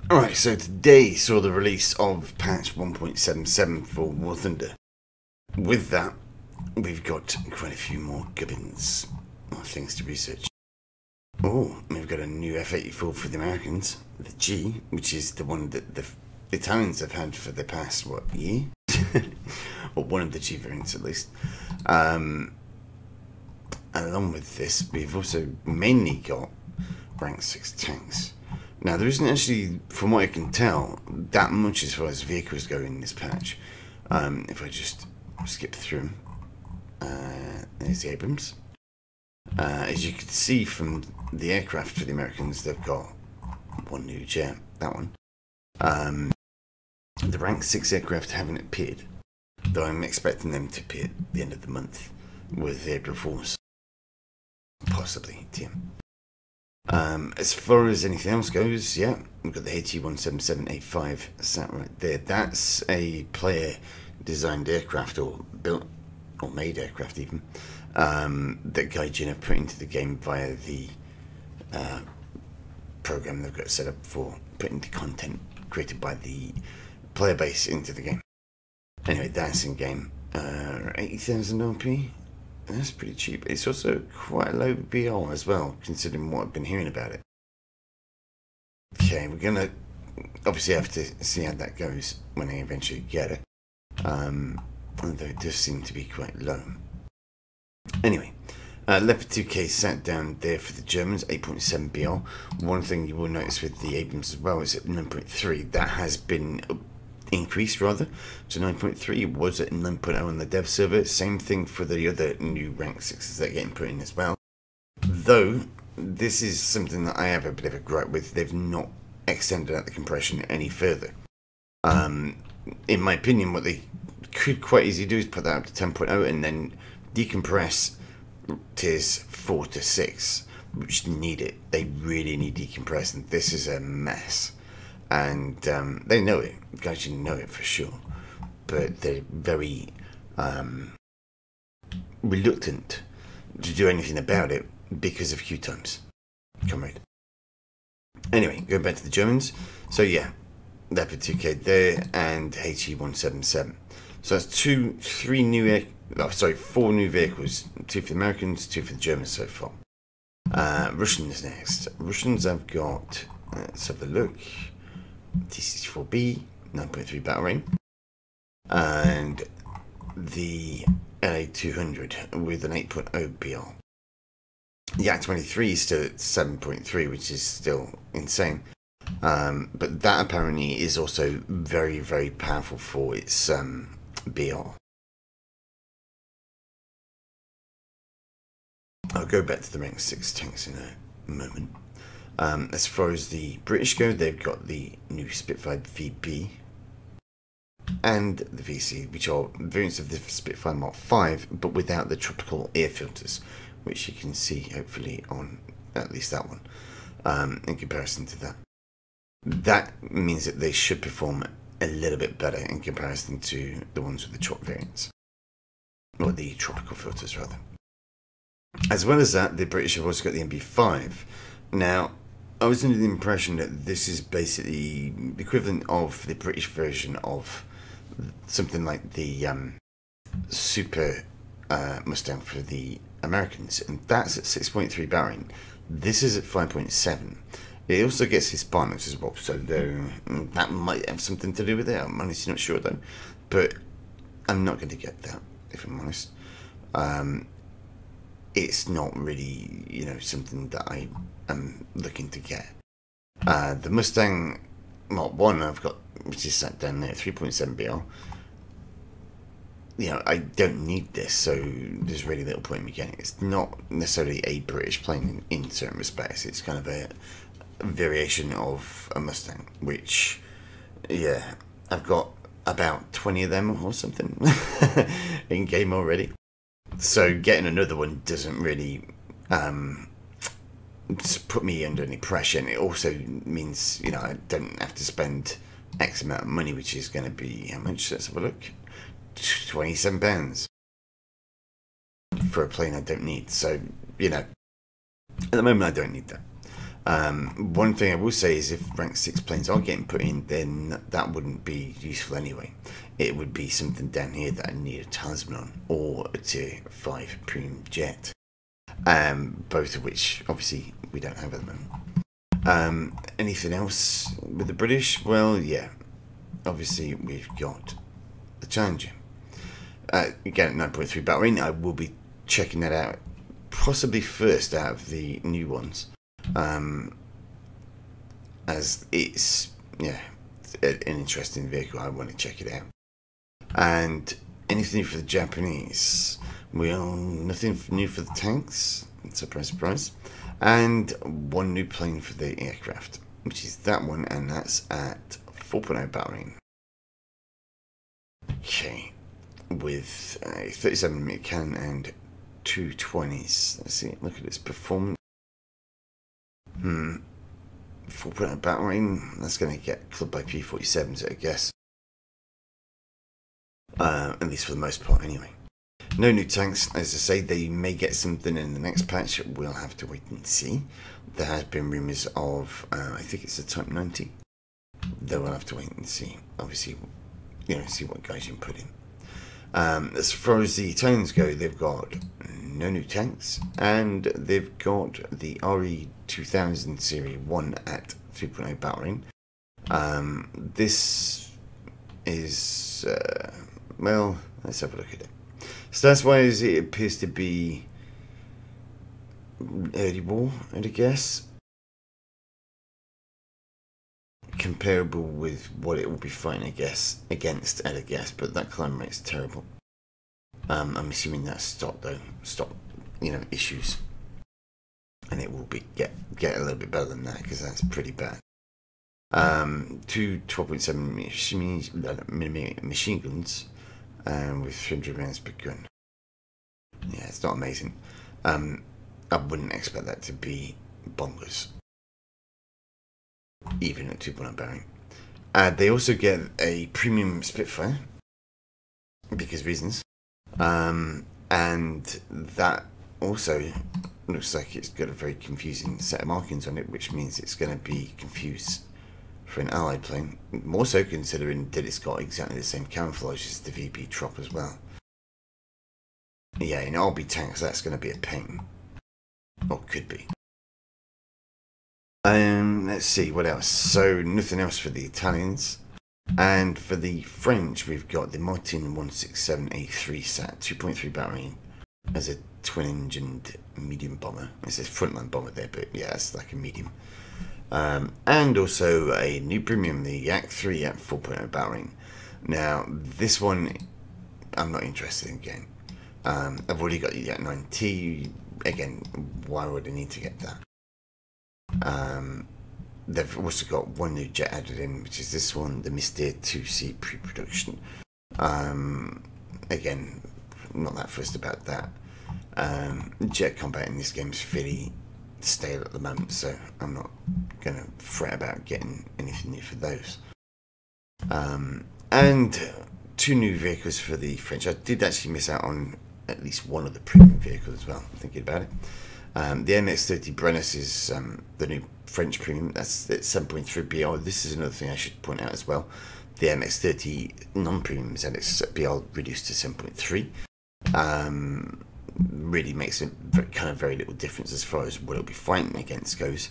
Alright, so today saw the release of patch 1.77 for War Thunder. With that, we've got quite a few more gubbins, or things to research. Oh, we've got a new F-84 for the Americans, the G, which is the one that the Italians have had for the past, what, year? Or one of the G variants at least. Along with this, we've also mainly got rank 6 tanks. Now, there isn't actually, from what I can tell, that much as far as vehicles go in this patch. If I just skip through them, there's the Abrams. As you can see from the aircraft for the Americans, they've got one new jet, that one. The rank 6 aircraft haven't appeared, though I'm expecting them to appear at the end of the month with April Fools. Possibly, Tim. As far as anything else goes, yeah, we've got the HE-177A5 sat right there. That's a player-designed aircraft, or built, or made aircraft even, that Gaijin have put into the game via the program they've got set up for putting the content created by the player base into the game. Anyway, that's in game. 80,000 RP. That's pretty cheap. It's also quite a low BR as well, considering what I've been hearing about it. Okay, we're gonna obviously have to see how that goes when I eventually get it. Although it does seem to be quite low. Anyway, Leopard 2K sat down there for the Germans, 8.7 BR. One thing you will notice with the Abrams as well is at 9.3. That has been increased rather to 9.3. It was at 9.0 on the dev server. Same thing for the other new rank 6s that are getting put in as well. Though this is something that I have a bit of a gripe with. They've not extended out the compression any further. In my opinion, what they could quite easily do is put that up to 10.0 and then decompress tiers 4 to 6, which need it. They really need decompress, and this is a mess. And they know it. Gaijin know it for sure, but they're very reluctant to do anything about it because of queue times. Comrade. Anyway, going back to the Germans. So yeah, Leopard 2K there and HE-177. So that's four new vehicles. 2 for the Americans, 2 for the Germans so far. Russians next. Russians have got, let's have a look. T-64B, 9.3 battle rating, and the LA-200 with an 8.0 BR. The Yak-23 is still at 7.3, which is still insane, but that apparently is also very, very powerful for its BR. I'll go back to the rank 6 tanks in a moment. As far as the British go, they've got the new Spitfire VB and the VC, which are variants of the Spitfire Mark 5, but without the tropical air filters, which you can see hopefully on at least that one. In comparison to that, that means that they should perform a little bit better in comparison to the ones with the trop variants, or the tropical filters rather. As well as that, the British have also got the MB5. Now, I was under the impression that this is basically the equivalent of the British version of something like the Super Mustang for the Americans, and that's at 6.3 barring. This is at 5.7. It also gets Hispanics as well, so that might have something to do with it. I'm honestly not sure though, but I'm not going to get that, if I'm honest. It's not really, something that I am looking to get. The Mustang Mark 1 I've got, which is sat down there, 3.7 BR. I don't need this, so there's really little point in me getting it. It's not necessarily a British plane in certain respects. It's kind of a variation of a Mustang, which, yeah, I've got about 20 of them or something in game already. So getting another one doesn't really put me under any pressure, and it also means I don't have to spend X amount of money, which is going to be how much? Let's have a look. £27 for a plane I don't need. So at the moment I don't need that. One thing I will say is if rank 6 planes are getting put in, then that wouldn't be useful anyway. It would be something down here that I need a talisman on, or a tier 5 premium jet. Both of which obviously we don't have at the moment. Anything else with the British? Well, yeah, obviously we've got the Challenger. Again, 9.3 battery. I will be checking that out, possibly first out of the new ones, as it's an interesting vehicle. I want to check it out. And anything for the Japanese? Well, nothing new for the tanks. Surprise, surprise. And one new plane for the aircraft, which is that one, and that's at 4.0 battery. Okay, with a 37mm cannon and 220s. Let's see, look at its performance. 4.0 battery. That's going to get clubbed by P-47s, I guess. At least for the most part, anyway. No new tanks. As I say, they may get something in the next patch. We'll have to wait and see. There has been rumours of, I think it's a Type 90. Though we'll have to wait and see. Obviously, see what Gaijin put in. As far as the Italians go, they've got no new tanks, and they've got the RE2000 Series 1 at 3.0 battery. This is, well, let's have a look at it. Stats-wise, it appears to be early war, I'd guess. Comparable with what it will be fighting, against, I'd guess, but that climb rate's terrible. I'm assuming that's stopped, though. Stop, issues. And it will be get a little bit better than that, because that's pretty bad. Two 12.7mm machine guns, with 300 rounds per gun. Yeah, it's not amazing. I wouldn't expect that to be bonkers, even at 2.0 battery. They also get a premium Spitfire, because reasons. And that also looks like it's got a very confusing set of markings on it, which means it's going to be confused for an allied plane. More so considering that it's got exactly the same camouflage as the VB Trop as well. Yeah, in RB tanks that's going to be a pain. Or could be. Let's see, what else? So, nothing else for the Italians. And for the French, we've got the Martin 167A3 sat 2.3 battery as a twin-engined medium bomber. It says frontline bomber there, but yeah, it's like a medium. And also a new premium, the Yak 3 at 4.0 battery. Now, this one, I'm not interested in getting. I've already got the Yak 9T. Again, why would I need to get that? They've also got one new jet added in, which is this one, the Mystere 2C pre-production. Again, not that fussed about that. Jet combat in this game is fairly stale at the moment, so I'm not going to fret about getting anything new for those. And two new vehicles for the French. I did actually miss out on at least one of the premium vehicles as well, thinking about it. The MX-30 Brennus is the new French premium. That's at 7.3 BL. This is another thing I should point out as well. The MX-30 non-premium is at its BL reduced to 7.3. Really makes a very little difference as far as what it'll be fighting against goes.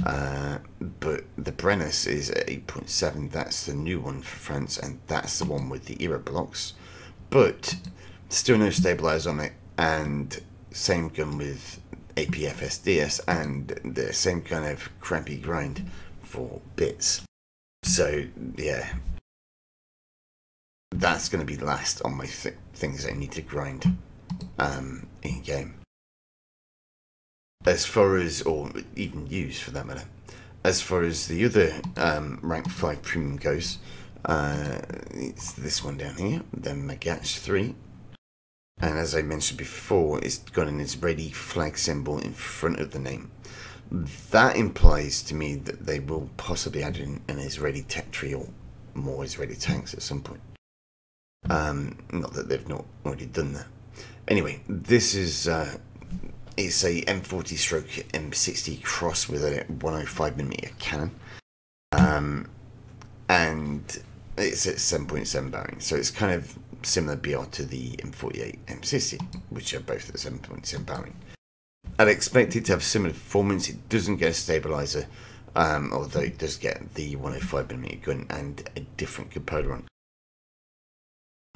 But the Brennus is at 8.7. That's the new one for France, and that's the one with the era blocks. But still no stabilizer on it, and same gun with APFSDS, and the same kind of crappy grind for bits. So yeah, that's going to be last on my things I need to grind in game. As far as, or even use for that matter, as far as the other rank 5 premium goes, it's this one down here, the Magach 3. And as I mentioned before, it's got an Israeli flag symbol in front of the name. That implies to me that they will possibly add in an Israeli tech tree or more Israeli tanks at some point. Not that they've not already done that. Anyway, this is it's a M40 stroke M60 cross with a 105mm cannon, and it's at 7.7 barring, so it's kind of similar BR to the M48 M60, which are both at 7.7 barring. I'd expect it to have similar performance. It doesn't get a stabilizer, although it does get the 105mm gun and a different composer on.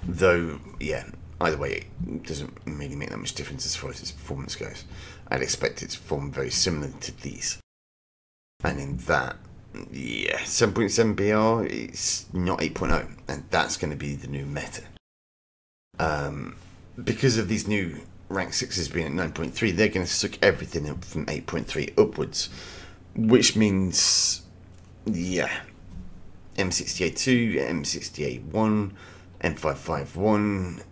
Though, yeah, either way, it doesn't really make that much difference as far as its performance goes. I'd expect it to perform very similar to these. And in that, yeah, 7.7 BR, it's not 8.0, and that's going to be the new meta. Because of these new rank 6s being at 9.3, they're going to suck everything up from 8.3 upwards, which means, yeah, M60A2, M60A1, M551,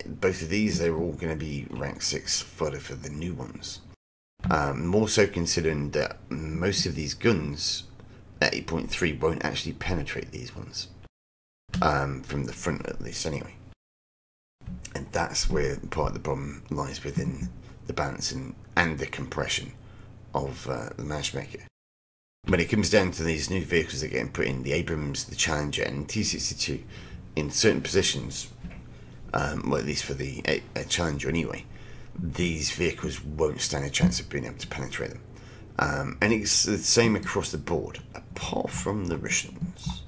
both of these, they're all going to be rank 6 fodder for the new ones. More so considering that most of these guns at 8.3 won't actually penetrate these ones, from the front at least anyway. And that's where part of the problem lies, within the balancing and the compression of the matchmaker. When it comes down to these new vehicles that are getting put in, the Abrams, the Challenger and T62, in certain positions, well, at least for the Challenger anyway, these vehicles won't stand a chance of being able to penetrate them. And it's the same across the board, apart from the Russians.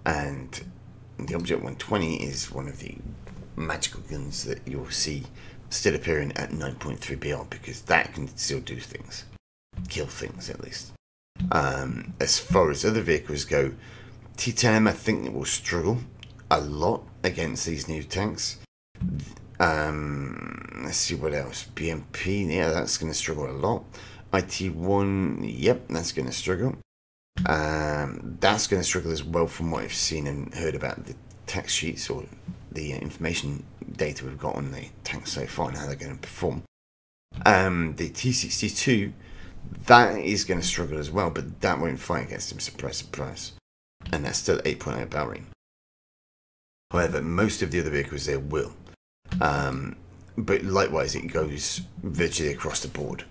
And the Object 120 is one of the magical guns that you'll see still appearing at 9.3 BR, because that can still do things. Kill things, at least. As far as other vehicles go, T10M, I think it will struggle a lot against these new tanks. Let's see what else. BMP, yeah, that's going to struggle a lot. IT1, yep, that's going to struggle. That's going to struggle as well, from what I've seen and heard about the text sheets or the information data we've got on the tanks so far and how they're going to perform. The T62, that is going to struggle as well, but that won't fight against him, surprise, surprise. And that's still 8.0 barring. However, most of the other vehicles there will. But likewise, it goes virtually across the board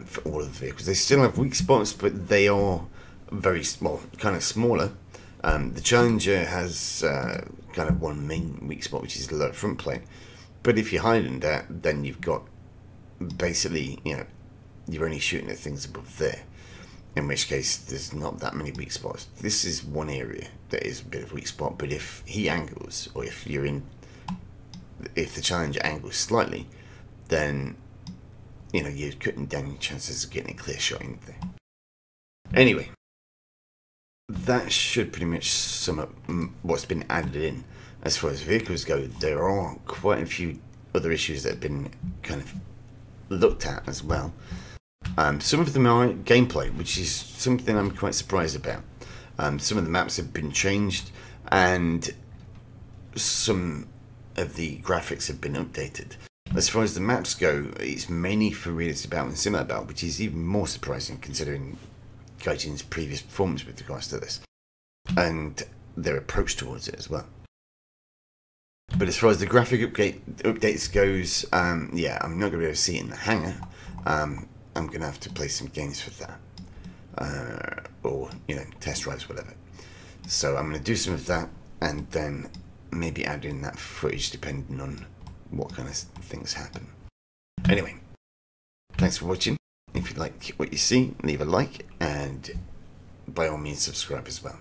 for all of the vehicles. They still have weak spots, but they are very small, kind of smaller. The Challenger has kind of one main weak spot, which is the lower front plate. But if you're hiding that, then you've got basically, you know, you're only shooting at things above there. In which case, there's not that many weak spots. This is one area that is a bit of a weak spot, but if he angles, or if the Challenger angles slightly, then, you know, you're cutting down your chances of getting a clear shot in there. Anyway, that should pretty much sum up what's been added in. As far as vehicles go, there are quite a few other issues that have been kind of looked at as well. Some of them are gameplay, which is something I'm quite surprised about. Some of the maps have been changed, and some of the graphics have been updated. As far as the maps go, it's mainly for realistic battle and similar battle, which is even more surprising considering Gaijin's previous performance with regards to this, and their approach towards it as well. But as far as the graphic updates goes, yeah, I'm not going to be able to see it in the hangar. I'm going to have to play some games for that, or, you know, test drives, whatever. So I'm going to do some of that, and then maybe add in that footage depending on what kind of things happen. Anyway, thanks for watching. If you like what you see, leave a like, and by all means subscribe as well.